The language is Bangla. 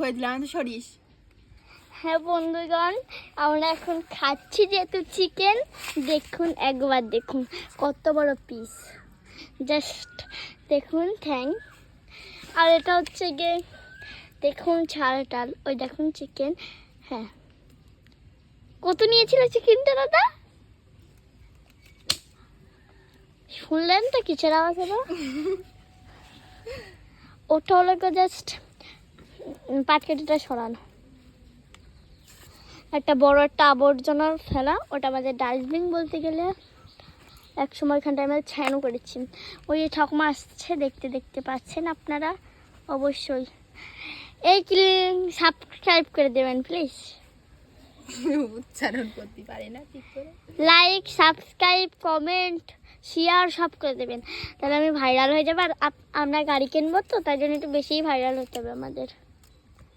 হয়ে দিলাম তো সরিস। হ্যাঁ বন্ধুগণ, আমরা এখন খাচ্ছি যেহেতু চিকেন। দেখুন, একবার দেখুন কত বড় পিস, জাস্ট দেখুন ঠ্যাং। আর এটা হচ্ছে গিয়ে দেখুন ঝাল টাল, ওই দেখুন চিকেন। হ্যাঁ, কত নিয়েছিল চিকেনটা দাদা? শুনলেন তো কিসের আওয়াজ হলো? ওটা হলো জাস্ট পাটকেটিটা সরানো, একটা বড় একটা আবর্জনার ফেলা, ওটা আমাদের ডাস্টবিন বলতে গেলে। এক সময় এখানটা আমরা ছায়ানো করেছি। ওই ঠাকুমা আসছে, দেখতে পাচ্ছেন আপনারা অবশ্যই। এই সাবস্ক্রাইব করে দেবেন প্লিজ। উচ্চারণ করতে পারে না ঠিক করে। লাইক, সাবস্ক্রাইব, কমেন্ট, শেয়ার সব করে দেবেন, তাহলে আমি ভাইরাল হয়ে যাবো। আর আমরা গাড়ি কিনবো তো, তাই জন্য একটু বেশিই ভাইরাল হতে হবে আমাদের।